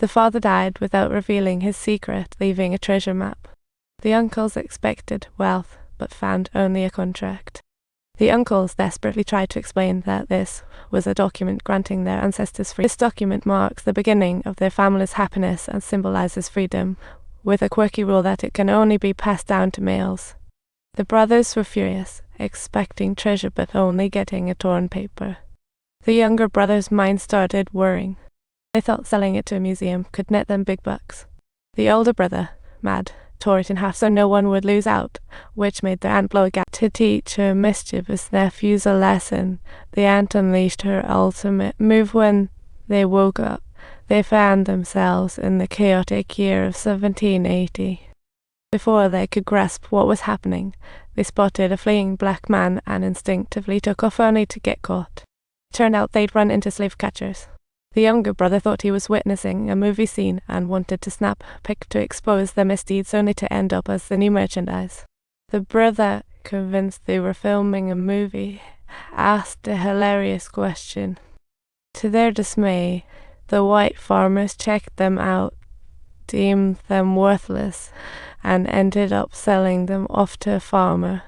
The father died without revealing his secret, leaving a treasure map. The uncles expected wealth, but found only a contract. The uncles desperately tried to explain that this was a document granting their ancestors freedom. This document marks the beginning of their family's happiness and symbolizes freedom, with a quirky rule that it can only be passed down to males. The brothers were furious, expecting treasure but only getting a torn paper. The younger brother's mind started worrying. They thought selling it to a museum could net them big bucks. The older brother, mad, tore it in half so no one would lose out, which made their aunt blow a gap. To teach her mischievous nephews a lesson, the aunt unleashed her ultimate move. When they woke up, they found themselves in the chaotic year of 1780. Before they could grasp what was happening, they spotted a fleeing black man and instinctively took off only to get caught. It turned out they'd run into slave catchers. The younger brother thought he was witnessing a movie scene and wanted to snap a pic to expose their misdeeds only to end up as the new merchandise. The brother, convinced they were filming a movie, asked a hilarious question. To their dismay, the white farmers checked them out, deemed them worthless, and ended up selling them off to a farmer.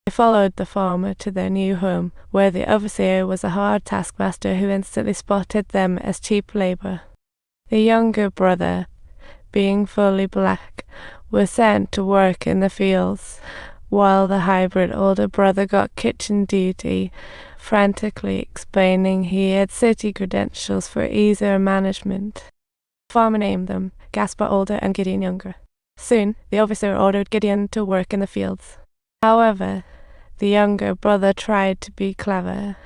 They followed the farmer to their new home, where the overseer was a hard taskmaster who instantly spotted them as cheap labor. The younger brother, being fully black, was sent to work in the fields, while the hybrid older brother got kitchen duty, frantically explaining he had city credentials for easier management. The farmer named them Gaspar Older and Gideon Younger. Soon, the overseer ordered Gideon to work in the fields. However, the younger brother tried to be clever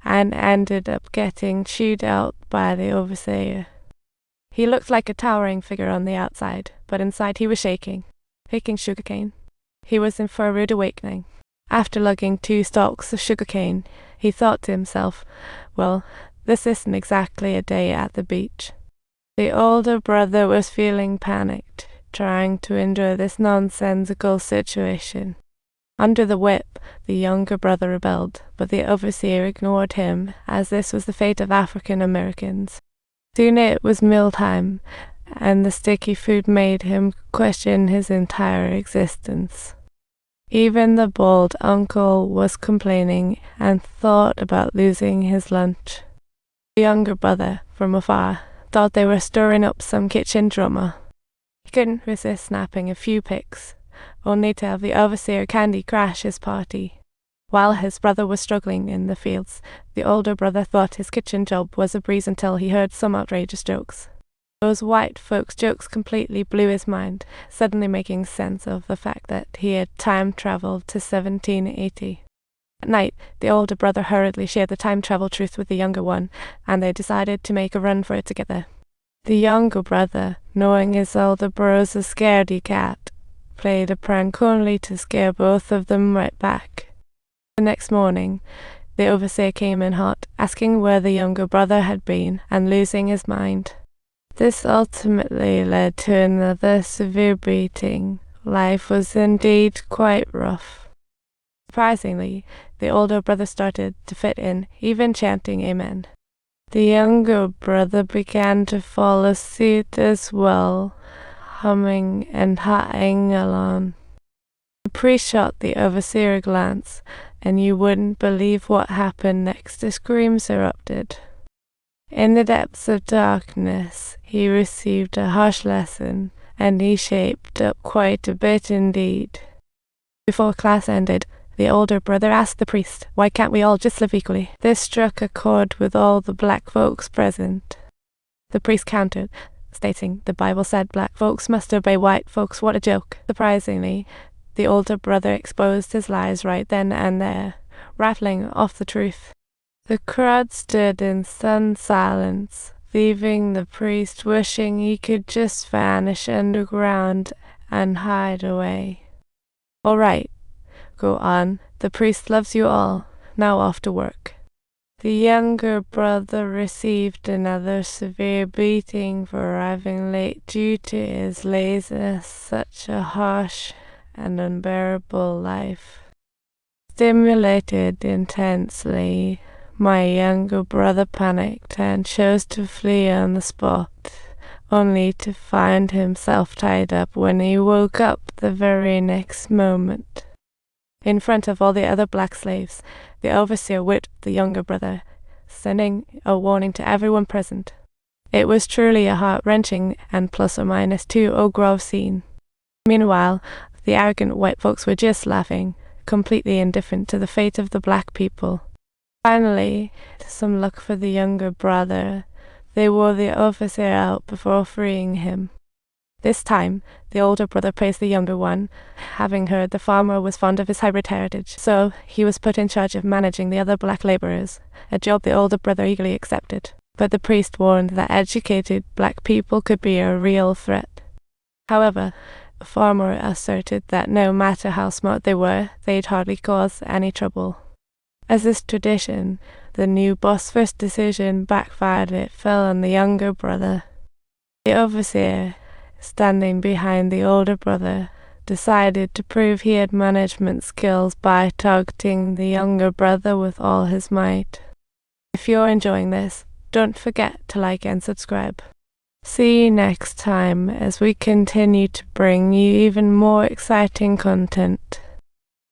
and ended up getting chewed out by the overseer. He looked like a towering figure on the outside, but inside he was shaking, picking sugarcane. He was in for a rude awakening. After lugging 2 stalks of sugarcane, he thought to himself, well, this isn't exactly a day at the beach. The older brother was feeling panicked, trying to endure this nonsensical situation. Under the whip, the younger brother rebelled, but the overseer ignored him, as this was the fate of African Americans. Soon it was mealtime, and the sticky food made him question his entire existence. Even the bald uncle was complaining and thought about losing his lunch. The younger brother, from afar, thought they were stirring up some kitchen drama. He couldn't resist snapping a few pics, only to have the overseer Candy crash his party. While his brother was struggling in the fields, the older brother thought his kitchen job was a breeze until he heard some outrageous jokes. Those white folks' jokes completely blew his mind, suddenly making sense of the fact that he had time-traveled to 1780. At night, the older brother hurriedly shared the time-travel truth with the younger one, and they decided to make a run for it together. The younger brother, knowing his older bro's a scaredy cat, played a prank only to scare both of them right back. The next morning, the overseer came in hot, asking where the younger brother had been, and losing his mind. This ultimately led to another severe beating. Life was indeed quite rough. Surprisingly, the older brother started to fit in, even chanting amen. The younger brother began to follow suit as well, humming and hawing along. The priest shot the overseer a glance, and you wouldn't believe what happened next. The screams erupted. In the depths of darkness, he received a harsh lesson, and he shaped up quite a bit indeed. Before class ended, the older brother asked the priest, why can't we all just live equally? This struck a chord with all the black folks present. The priest countered, stating the Bible said black folks must obey white folks. What a joke. Surprisingly, the older brother exposed his lies right then and there, rattling off the truth. The crowd stood in stunned silence, leaving the priest wishing he could just vanish underground and hide away. All right, go on. The priest loves you all. Now off to work. The younger brother received another severe beating for arriving late due to his laziness. Such a harsh and unbearable life. Stimulated intensely, my younger brother panicked and chose to flee on the spot. only to find himself tied up when he woke up the very next moment. In front of all the other black slaves, the overseer whipped the younger brother, sending a warning to everyone present. It was truly a heart-wrenching and ±2 Oak Grove scene. Meanwhile, the arrogant white folks were just laughing, completely indifferent to the fate of the black people. Finally, some luck for the younger brother, they wore the overseer out before freeing him. This time, the older brother praised the younger one, having heard the farmer was fond of his hybrid heritage, so he was put in charge of managing the other black laborers, a job the older brother eagerly accepted. But the priest warned that educated black people could be a real threat. However, the farmer asserted that no matter how smart they were, they'd hardly cause any trouble. As is tradition, the new boss' first decision backfired. It fell on the younger brother. The overseer, standing behind the older brother, decided to prove he had management skills by targeting the younger brother with all his might. If you're enjoying this, don't forget to like and subscribe. See you next time as we continue to bring you even more exciting content.